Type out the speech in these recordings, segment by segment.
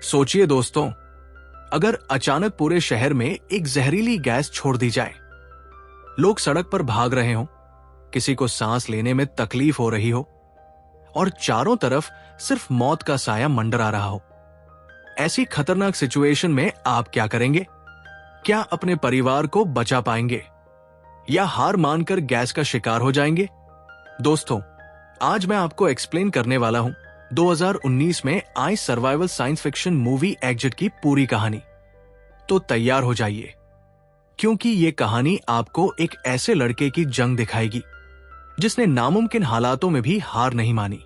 सोचिए दोस्तों, अगर अचानक पूरे शहर में एक जहरीली गैस छोड़ दी जाए, लोग सड़क पर भाग रहे हों, किसी को सांस लेने में तकलीफ हो रही हो और चारों तरफ सिर्फ मौत का साया मंडरा रहा हो। ऐसी खतरनाक सिचुएशन में आप क्या करेंगे? क्या अपने परिवार को बचा पाएंगे या हार मानकर गैस का शिकार हो जाएंगे? दोस्तों, आज मैं आपको एक्सप्लेन करने वाला हूं 2019 में आई survival science fiction movie Exit की पूरी कहानी। तो तैयार हो जाइए, क्योंकि ये कहानी आपको एक ऐसे लड़के की जंग दिखाएगी जिसने नामुमकिन हालातों में भी हार नहीं मानी।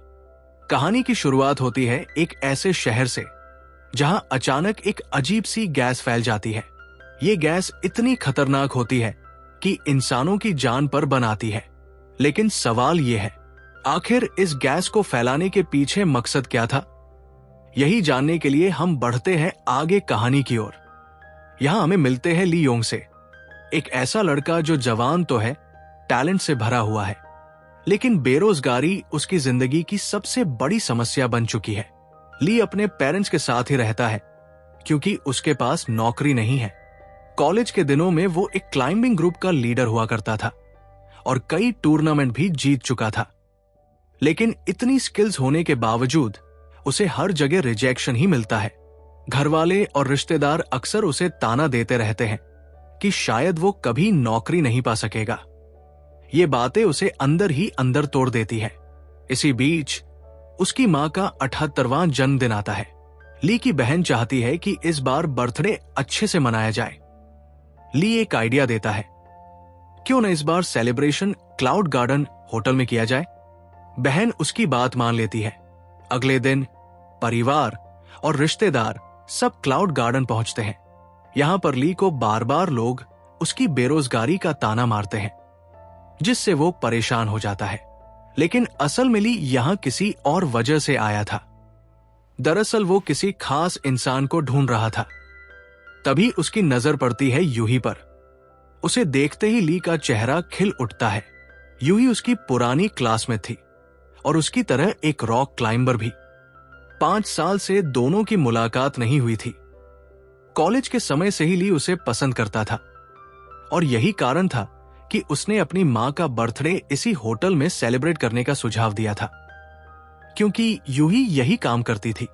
कहानी की शुरुआत होती है एक ऐसे शहर से जहां अचानक एक अजीब सी गैस फैल जाती है। ये गैस इतनी खतरनाक होती है कि इंसानों की जान पर बन आती है। लेकिन सवाल यह है, आखिर इस गैस को फैलाने के पीछे मकसद क्या था? यही जानने के लिए हम बढ़ते हैं आगे कहानी की ओर। यहां हमें मिलते हैं ली योंग से, एक ऐसा लड़का जो जवान तो है, टैलेंट से भरा हुआ है, लेकिन बेरोजगारी उसकी जिंदगी की सबसे बड़ी समस्या बन चुकी है। ली अपने पेरेंट्स के साथ ही रहता है क्योंकि उसके पास नौकरी नहीं है। कॉलेज के दिनों में वो एक क्लाइंबिंग ग्रुप का लीडर हुआ करता था और कई टूर्नामेंट भी जीत चुका था। लेकिन इतनी स्किल्स होने के बावजूद उसे हर जगह रिजेक्शन ही मिलता है। घर वाले और रिश्तेदार अक्सर उसे ताना देते रहते हैं कि शायद वो कभी नौकरी नहीं पा सकेगा। ये बातें उसे अंदर ही अंदर तोड़ देती है। इसी बीच उसकी मां का 78वां जन्मदिन आता है। ली की बहन चाहती है कि इस बार बर्थडे अच्छे से मनाया जाए। ली एक आइडिया देता है, क्यों न इस बार सेलिब्रेशन क्लाउड गार्डन होटल में किया जाए। बहन उसकी बात मान लेती है। अगले दिन परिवार और रिश्तेदार सब क्लाउड गार्डन पहुंचते हैं। यहां पर ली को बार बार लोग उसकी बेरोजगारी का ताना मारते हैं, जिससे वो परेशान हो जाता है। लेकिन असल में ली यहां किसी और वजह से आया था। दरअसल वो किसी खास इंसान को ढूंढ रहा था। तभी उसकी नजर पड़ती है यूही पर। उसे देखते ही ली का चेहरा खिल उठता है। यूही उसकी पुरानी क्लासमेट थी और उसकी तरह एक रॉक क्लाइंबर भी। 5 साल से दोनों की मुलाकात नहीं हुई थी। कॉलेज के समय से ही ली उसे पसंद करता था और यही कारण था कि उसने अपनी मां का बर्थडे इसी होटल में सेलिब्रेट करने का सुझाव दिया था, क्योंकि यूही यही काम करती थी।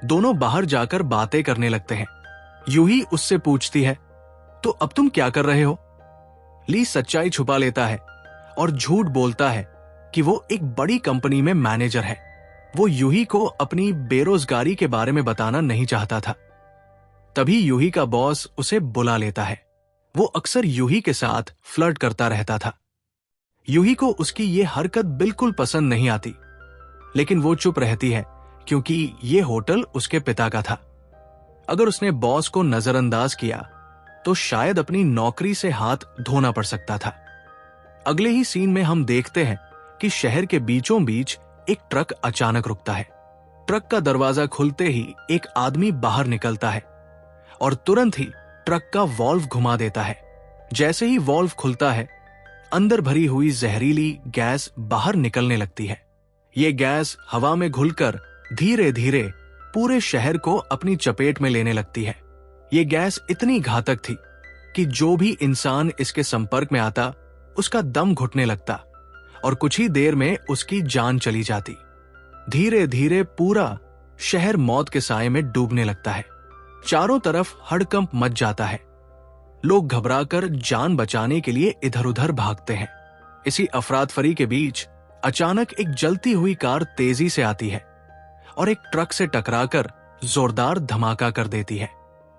दोनों बाहर जाकर बातें करने लगते हैं। यूही उससे पूछती है, तो अब तुम क्या कर रहे हो? ली सच्चाई छुपा लेता है और झूठ बोलता है कि वो एक बड़ी कंपनी में मैनेजर है। वो यूही को अपनी बेरोजगारी के बारे में बताना नहीं चाहता था। तभी यूही का बॉस उसे बुला लेता है। वो अक्सर यूही के साथ फ्लर्ट करता रहता था। यूही को उसकी ये हरकत बिल्कुल पसंद नहीं आती, लेकिन वो चुप रहती है क्योंकि ये होटल उसके पिता का था। अगर उसने बॉस को नजरअंदाज किया तो शायद अपनी नौकरी से हाथ धोना पड़ सकता था। अगले ही सीन में हम देखते हैं कि शहर के बीचों बीच एक ट्रक अचानक रुकता है। ट्रक का दरवाजा खुलते ही एक आदमी बाहर निकलता है और तुरंत ही ट्रक का वॉल्व घुमा देता है। जैसे ही वॉल्व खुलता है, अंदर भरी हुई जहरीली गैस बाहर निकलने लगती है। ये गैस हवा में घुलकर धीरे धीरे पूरे शहर को अपनी चपेट में लेने लगती है। ये गैस इतनी घातक थी कि जो भी इंसान इसके संपर्क में आता, उसका दम घुटने लगता और कुछ ही देर में उसकी जान चली जाती। धीरे धीरे पूरा शहर मौत के साए में डूबने लगता है। चारों तरफ हड़कंप मच जाता है। लोग घबराकर जान बचाने के लिए इधर उधर भागते हैं। इसी अफरातफरी के बीच अचानक एक जलती हुई कार तेजी से आती है और एक ट्रक से टकराकर जोरदार धमाका कर देती है।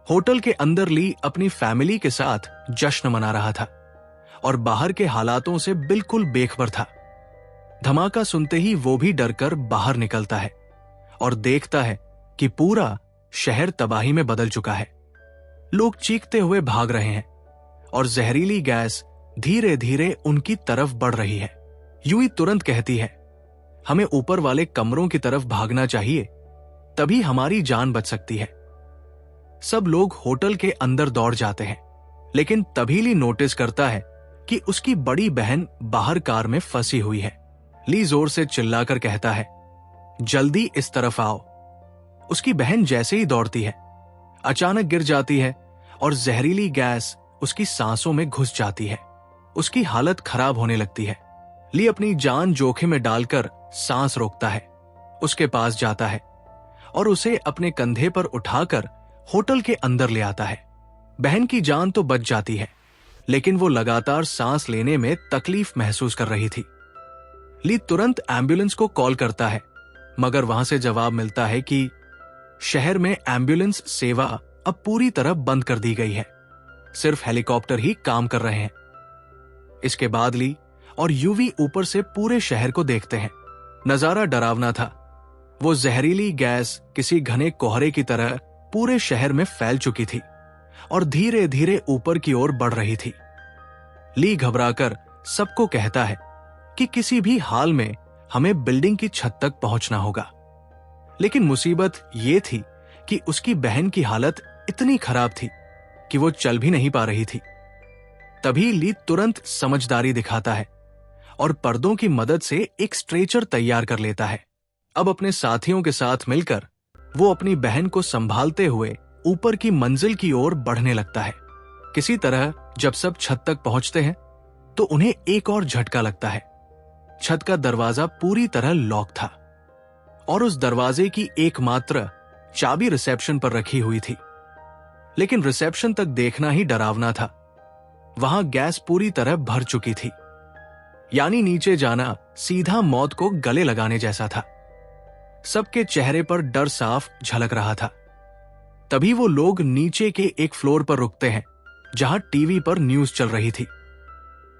होटल के अंदर ली अपनी फैमिली के साथ जश्न मना रहा था और बाहर के हालातों से बिल्कुल बेखबर था। धमाका सुनते ही वो भी डरकर बाहर निकलता है और देखता है कि पूरा शहर तबाही में बदल चुका है। लोग चीखते हुए भाग रहे हैं और जहरीली गैस धीरे धीरे उनकी तरफ बढ़ रही है। यूही तुरंत कहती है, हमें ऊपर वाले कमरों की तरफ भागना चाहिए, तभी हमारी जान बच सकती है। सब लोग होटल के अंदर दौड़ जाते हैं, लेकिन तभी ली नोटिस करता है कि उसकी बड़ी बहन बाहर कार में फंसी हुई है। ली जोर से चिल्लाकर कहता है, जल्दी इस तरफ आओ। उसकी बहन जैसे ही दौड़ती है, अचानक गिर जाती है और जहरीली गैस उसकी सांसों में घुस जाती है। उसकी हालत खराब होने लगती है। ली अपनी जान जोखिम में डालकर सांस रोकता है, उसके पास जाता है और उसे अपने कंधे पर उठाकर होटल के अंदर ले आता है। बहन की जान तो बच जाती है, लेकिन वो लगातार सांस लेने में तकलीफ महसूस कर रही थी। ली तुरंत एम्बुलेंस को कॉल करता है, मगर वहां से जवाब मिलता है कि शहर में एम्बुलेंस सेवा अब पूरी तरह बंद कर दी गई है, सिर्फ हेलीकॉप्टर ही काम कर रहे हैं। इसके बाद ली और यूवी ऊपर से पूरे शहर को देखते हैं। नजारा डरावना था। वो जहरीली गैस किसी घने कोहरे की तरह पूरे शहर में फैल चुकी थी और धीरे धीरे ऊपर की ओर बढ़ रही थी। ली घबराकर सबको कहता है कि किसी भी हाल में हमें बिल्डिंग की छत तक पहुंचना होगा। लेकिन मुसीबत ये थी कि उसकी बहन की हालत इतनी खराब थी कि वो चल भी नहीं पा रही थी। तभी ली तुरंत समझदारी दिखाता है और पर्दों की मदद से एक स्ट्रेचर तैयार कर लेता है। अब अपने साथियों के साथ मिलकर वो अपनी बहन को संभालते हुए ऊपर की मंजिल की ओर बढ़ने लगता है। किसी तरह जब सब छत तक पहुंचते हैं तो उन्हें एक और झटका लगता है। छत का दरवाजा पूरी तरह लॉक था और उस दरवाजे की एकमात्र चाबी रिसेप्शन पर रखी हुई थी। लेकिन रिसेप्शन तक देखना ही डरावना था। वहां गैस पूरी तरह भर चुकी थी, यानी नीचे जाना सीधा मौत को गले लगाने जैसा था। सबके चेहरे पर डर साफ झलक रहा था। तभी वो लोग नीचे के एक फ्लोर पर रुकते हैं जहां टीवी पर न्यूज चल रही थी।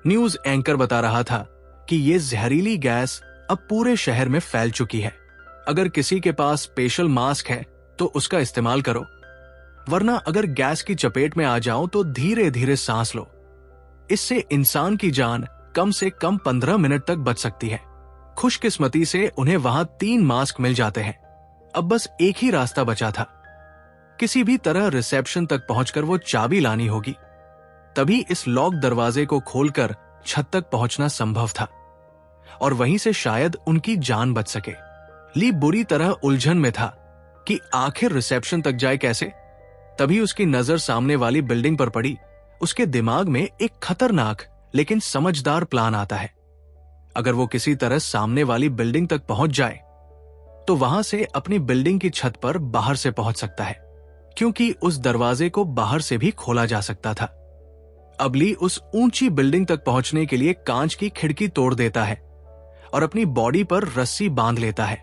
न्यूज एंकर बता रहा था कि ये जहरीली गैस अब पूरे शहर में फैल चुकी है। अगर किसी के पास स्पेशल मास्क है तो उसका इस्तेमाल करो, वरना अगर गैस की चपेट में आ जाओ तो धीरे धीरे सांस लो। इससे इंसान की जान कम से कम 15 मिनट तक बच सकती है। खुशकिस्मती से उन्हें वहां 3 मास्क मिल जाते हैं। अब बस एक ही रास्ता बचा था। किसी भी तरह रिसेप्शन तक पहुंचकर वो चाबी लानी होगी, तभी इस लॉक दरवाजे को खोलकर छत तक पहुंचना संभव था और वहीं से शायद उनकी जान बच सके। ली बुरी तरह उलझन में था कि आखिर रिसेप्शन तक जाए कैसे। तभी उसकी नजर सामने वाली बिल्डिंग पर पड़ी। उसके दिमाग में एक खतरनाक लेकिन समझदार प्लान आता है। अगर वो किसी तरह सामने वाली बिल्डिंग तक पहुंच जाए तो वहां से अपनी बिल्डिंग की छत पर बाहर से पहुंच सकता है, क्योंकि उस दरवाजे को बाहर से भी खोला जा सकता था। अब ली उस ऊंची बिल्डिंग तक पहुंचने के लिए कांच की खिड़की तोड़ देता है और अपनी बॉडी पर रस्सी बांध लेता है।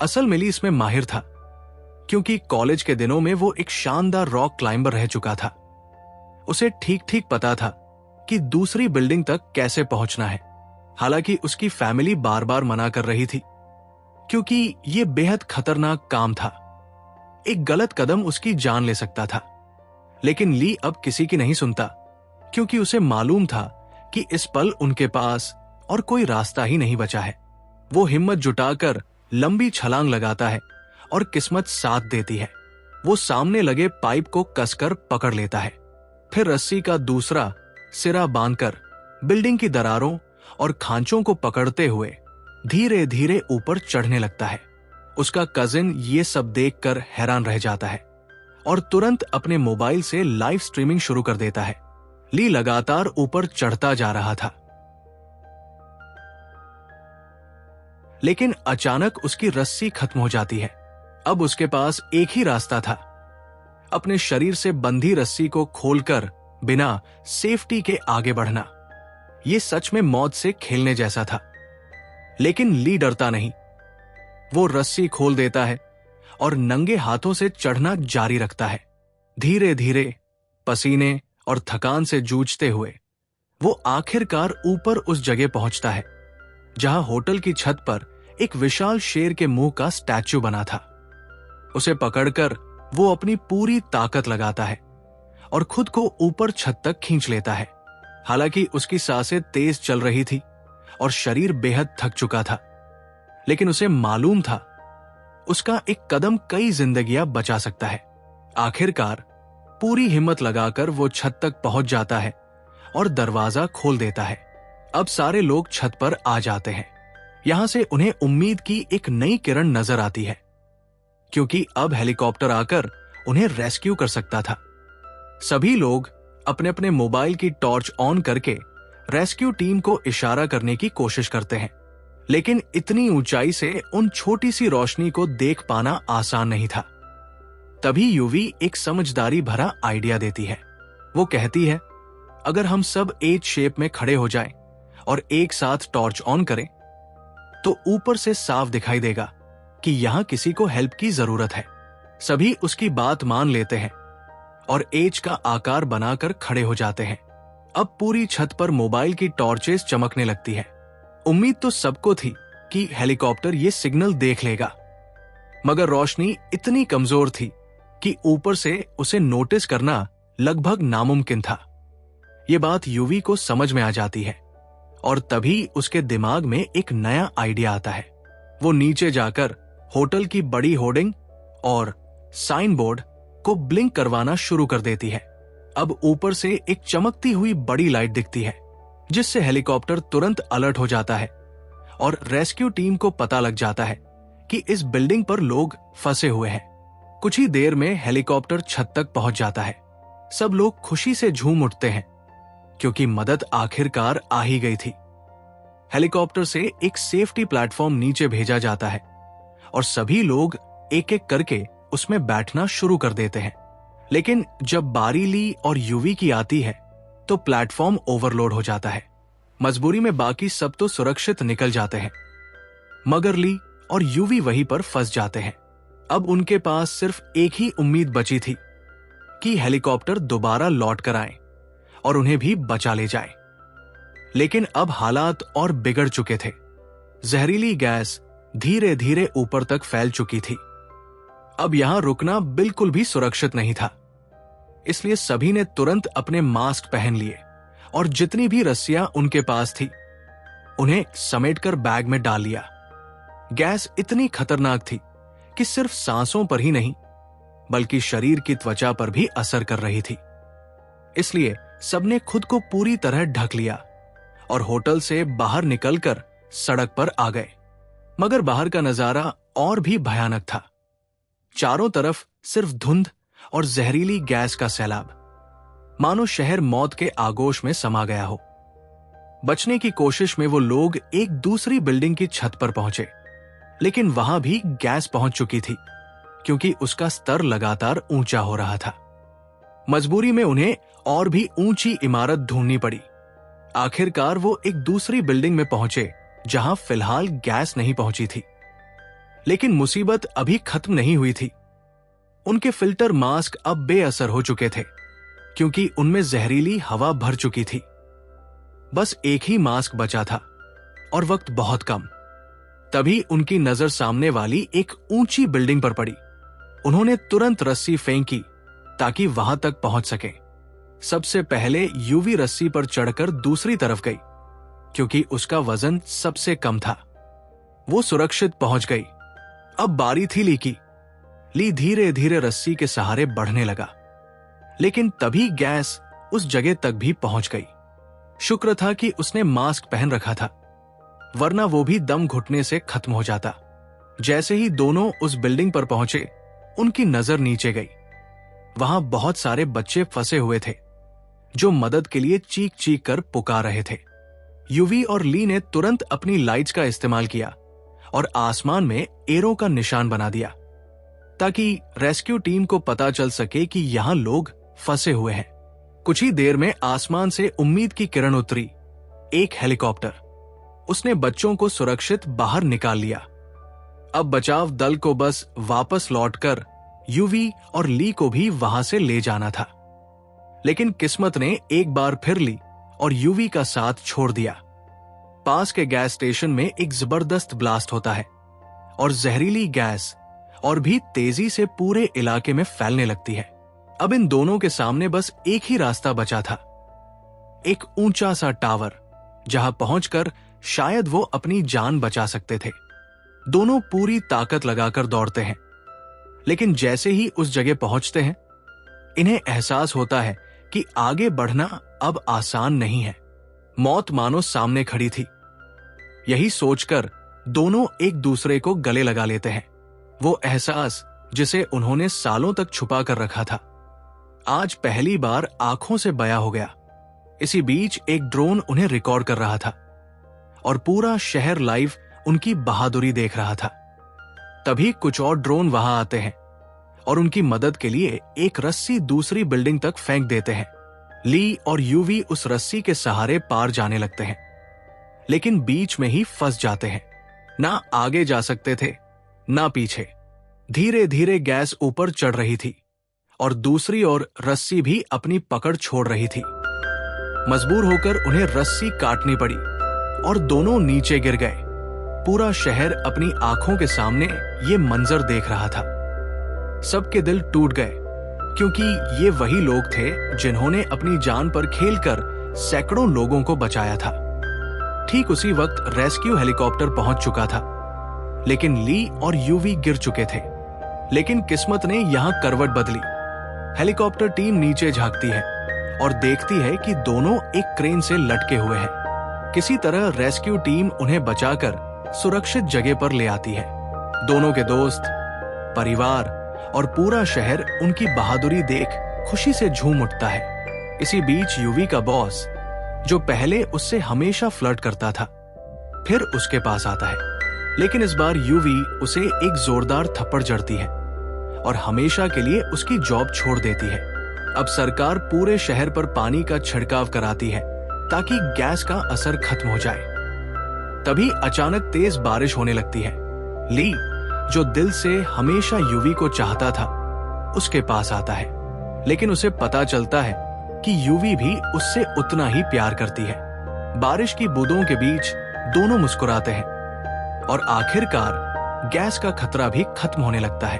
असल में ली इसमें माहिर था, क्योंकि कॉलेज के दिनों में वो एक शानदार रॉक क्लाइंबर रह चुका था। उसे ठीक ठीक पता था कि दूसरी बिल्डिंग तक कैसे पहुंचना है। हालांकि उसकी फैमिली बार बार मना कर रही थी, क्योंकि यह बेहद खतरनाक काम था। एक गलत कदम उसकी जान ले सकता था। लेकिन ली अब किसी की नहीं सुनता, क्योंकि उसे मालूम था कि इस पल उनके पास और कोई रास्ता ही नहीं बचा है। वो हिम्मत जुटाकर लंबी छलांग लगाता है और किस्मत साथ देती है। वो सामने लगे पाइप को कसकर पकड़ लेता है, फिर रस्सी का दूसरा सिरा बांधकर बिल्डिंग की दरारों और खांचों को पकड़ते हुए धीरे धीरे ऊपर चढ़ने लगता है। उसका कजिन ये सब देखकर हैरान रह जाता है और तुरंत अपने मोबाइल से लाइव स्ट्रीमिंग शुरू कर देता है। ली लगातार ऊपर चढ़ता जा रहा था, लेकिन अचानक उसकी रस्सी खत्म हो जाती है। अब उसके पास एक ही रास्ता था, अपने शरीर से बंधी रस्सी को खोलकर बिना सेफ्टी के आगे बढ़ना। यह सच में मौत से खेलने जैसा था, लेकिन ली डरता नहीं। वो रस्सी खोल देता है और नंगे हाथों से चढ़ना जारी रखता है। धीरे धीरे पसीने और थकान से जूझते हुए वो आखिरकार ऊपर उस जगह पहुंचता है जहां होटल की छत पर एक विशाल शेर के मुंह का स्टैच्यू बना था। उसे पकड़कर वो अपनी पूरी ताकत लगाता है और खुद को ऊपर छत तक खींच लेता है। हालांकि उसकी सांसें तेज चल रही थी और शरीर बेहद थक चुका था, लेकिन उसे मालूम था उसका एक कदम कई जिंदगियां बचा सकता है। आखिरकार पूरी हिम्मत लगाकर वो छत तक पहुंच जाता है और दरवाजा खोल देता है। अब सारे लोग छत पर आ जाते हैं। यहां से उन्हें उम्मीद की एक नई किरण नजर आती है। क्योंकि अब हेलीकॉप्टर आकर उन्हें रेस्क्यू कर सकता था। सभी लोग अपने अपने मोबाइल की टॉर्च ऑन करके रेस्क्यू टीम को इशारा करने की कोशिश करते हैं, लेकिन इतनी ऊंचाई से उन छोटी सी रोशनी को देख पाना आसान नहीं था। तभी यूवी एक समझदारी भरा आइडिया देती है। वो कहती है, अगर हम सब एच शेप में खड़े हो जाएं और एक साथ टॉर्च ऑन करें तो ऊपर से साफ दिखाई देगा कि यहां किसी को हेल्प की जरूरत है। सभी उसकी बात मान लेते हैं और एच का आकार बनाकर खड़े हो जाते हैं। अब पूरी छत पर मोबाइल की टॉर्चेस चमकने लगती है। उम्मीद तो सबको थी कि हेलीकॉप्टर ये सिग्नल देख लेगा, मगर रोशनी इतनी कमजोर थी कि ऊपर से उसे नोटिस करना लगभग नामुमकिन था। ये बात यूवी को समझ में आ जाती है और तभी उसके दिमाग में एक नया आइडिया आता है। वो नीचे जाकर होटल की बड़ी होर्डिंग और साइन बोर्ड को ब्लिंक करवाना शुरू कर देती है। अब ऊपर से एक चमकती हुई बड़ी लाइट दिखती है, जिससे हेलीकॉप्टर तुरंत अलर्ट हो जाता है और रेस्क्यू टीम को पता लग जाता है कि इस बिल्डिंग पर लोग फंसे हुए हैं। कुछ ही देर में हेलीकॉप्टर छत तक पहुंच जाता है। सब लोग खुशी से झूम उठते हैं क्योंकि मदद आखिरकार आ ही गई थी। हेलीकॉप्टर से एक सेफ्टी प्लेटफॉर्म नीचे भेजा जाता है और सभी लोग एक एक करके उसमें बैठना शुरू कर देते हैं। लेकिन जब बारी ली और यूवी की आती है तो प्लेटफॉर्म ओवरलोड हो जाता है। मजबूरी में बाकी सब तो सुरक्षित निकल जाते हैं, मगर ली और यूवी वहीं पर फंस जाते हैं। अब उनके पास सिर्फ एक ही उम्मीद बची थी कि हेलीकॉप्टर दोबारा लौट कर आए और उन्हें भी बचा ले जाए। लेकिन अब हालात और बिगड़ चुके थे। जहरीली गैस धीरे धीरे ऊपर तक फैल चुकी थी। अब यहां रुकना बिल्कुल भी सुरक्षित नहीं था, इसलिए सभी ने तुरंत अपने मास्क पहन लिए और जितनी भी रस्सियां उनके पास थी उन्हें समेटकर बैग में डाल लिया। गैस इतनी खतरनाक थी कि सिर्फ सांसों पर ही नहीं बल्कि शरीर की त्वचा पर भी असर कर रही थी। इसलिए सबने खुद को पूरी तरह ढक लिया और होटल से बाहर निकलकर सड़क पर आ गए। मगर बाहर का नजारा और भी भयानक था। चारों तरफ सिर्फ धुंध और जहरीली गैस का सैलाब, मानो शहर मौत के आगोश में समा गया हो। बचने की कोशिश में वो लोग एक दूसरी बिल्डिंग की छत पर पहुंचे, लेकिन वहां भी गैस पहुंच चुकी थी क्योंकि उसका स्तर लगातार ऊंचा हो रहा था। मजबूरी में उन्हें और भी ऊंची इमारत ढूंढनी पड़ी। आखिरकार वो एक दूसरी बिल्डिंग में पहुंचे जहां फिलहाल गैस नहीं पहुंची थी। लेकिन मुसीबत अभी खत्म नहीं हुई थी। उनके फिल्टर मास्क अब बेअसर हो चुके थे क्योंकि उनमें जहरीली हवा भर चुकी थी। बस एक ही मास्क बचा था और वक्त बहुत कम। तभी उनकी नजर सामने वाली एक ऊंची बिल्डिंग पर पड़ी। उन्होंने तुरंत रस्सी फेंकी ताकि वहां तक पहुंच सके। सबसे पहले यूवी रस्सी पर चढ़कर दूसरी तरफ गई क्योंकि उसका वजन सबसे कम था। वो सुरक्षित पहुंच गई। अब बारी थी ली की। ली धीरे धीरे रस्सी के सहारे बढ़ने लगा, लेकिन तभी गैस उस जगह तक भी पहुंच गई। शुक्र था कि उसने मास्क पहन रखा था, वरना वो भी दम घुटने से खत्म हो जाता। जैसे ही दोनों उस बिल्डिंग पर पहुंचे, उनकी नजर नीचे गई। वहां बहुत सारे बच्चे फंसे हुए थे जो मदद के लिए चीख चीख कर पुकार रहे थे। यूवी और ली ने तुरंत अपनी लाइट्स का इस्तेमाल किया और आसमान में एरो का निशान बना दिया ताकि रेस्क्यू टीम को पता चल सके कि यहां लोग फंसे हुए हैं। कुछ ही देर में आसमान से उम्मीद की किरण उतरी, एक हेलीकॉप्टर। उसने बच्चों को सुरक्षित बाहर निकाल लिया। अब बचाव दल को बस वापस लौटकर यूवी और ली को भी वहां से ले जाना था। लेकिन किस्मत ने एक बार फिर ली और यूवी का साथ छोड़ दिया। पास के गैस स्टेशन में एक जबरदस्त ब्लास्ट होता है और जहरीली गैस और भी तेजी से पूरे इलाके में फैलने लगती है। अब इन दोनों के सामने बस एक ही रास्ता बचा था, एक ऊंचा सा टावर जहां पहुंचकर शायद वो अपनी जान बचा सकते थे। दोनों पूरी ताकत लगाकर दौड़ते हैं, लेकिन जैसे ही उस जगह पहुंचते हैं, इन्हें एहसास होता है कि आगे बढ़ना अब आसान नहीं है। मौत मानो सामने खड़ी थी। यही सोचकर दोनों एक दूसरे को गले लगा लेते हैं। वो एहसास जिसे उन्होंने सालों तक छुपा कर रखा था, आज पहली बार आंखों से बयां हो गया। इसी बीच एक ड्रोन उन्हें रिकॉर्ड कर रहा था और पूरा शहर लाइव उनकी बहादुरी देख रहा था। तभी कुछ और ड्रोन वहां आते हैं और उनकी मदद के लिए एक रस्सी दूसरी बिल्डिंग तक फेंक देते हैं। ली और यूवी उस रस्सी के सहारे पार जाने लगते हैं, लेकिन बीच में ही फंस जाते हैं। ना आगे जा सकते थे ना पीछे। धीरे धीरे गैस ऊपर चढ़ रही थी और दूसरी ओर रस्सी भी अपनी पकड़ छोड़ रही थी। मजबूर होकर उन्हें रस्सी काटनी पड़ी और दोनों नीचे गिर गए। पूरा शहर अपनी आंखों के सामने ये मंजर देख रहा था। सबके दिल टूट गए, क्योंकि ये वही लोग थे जिन्होंने अपनी जान पर खेलकर सैकड़ों लोगों को बचाया था। ठीक उसी वक्त रेस्क्यू हेलीकॉप्टर पहुंच चुका था, लेकिन ली और यूवी गिर चुके थे। लेकिन किस्मत ने यहां करवट बदली। हेलीकॉप्टर टीम नीचे झांकती है और देखती है कि दोनों एक क्रेन से लटके हुए हैं। किसी तरह रेस्क्यू टीम उन्हें बचाकर सुरक्षित जगह पर ले आती है। दोनों के दोस्त, परिवार और पूरा शहर उनकी बहादुरी देख खुशी से झूम उठता है। इसी बीच यूवी का बॉस, जो पहले उससे हमेशा फ्लर्ट करता था, फिर उसके पास आता है। लेकिन इस बार यूवी उसे एक जोरदार थप्पड़ जड़ती है और हमेशा के लिए उसकी जॉब छोड़ देती है। अब सरकार पूरे शहर पर पानी का छिड़काव कराती है ताकि गैस का असर खत्म हो जाए। तभी अचानक तेज बारिश होने लगती है। ली, जो दिल से हमेशा यूवी को चाहता था, उसके पास आता है, लेकिन उसे पता चलता है कि यूवी भी उससे उतना ही प्यार करती है। बारिश की बूंदों के बीच दोनों मुस्कुराते हैं और आखिरकार गैस का खतरा भी खत्म होने लगता है।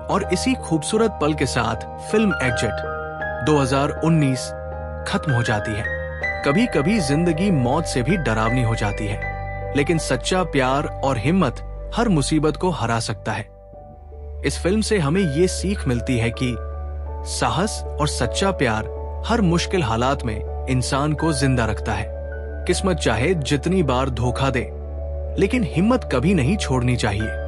और इसी खूबसूरत पल के साथ फिल्म एग्जिट 2019 खत्म हो जाती है। कभी कभी जिंदगी मौत से भी डरावनी हो जाती है, लेकिन सच्चा प्यार और हिम्मत हर मुसीबत को हरा सकता है। इस फिल्म से हमें ये सीख मिलती है कि साहस और सच्चा प्यार हर मुश्किल हालात में इंसान को जिंदा रखता है। किस्मत चाहे जितनी बार धोखा दे, लेकिन हिम्मत कभी नहीं छोड़नी चाहिए।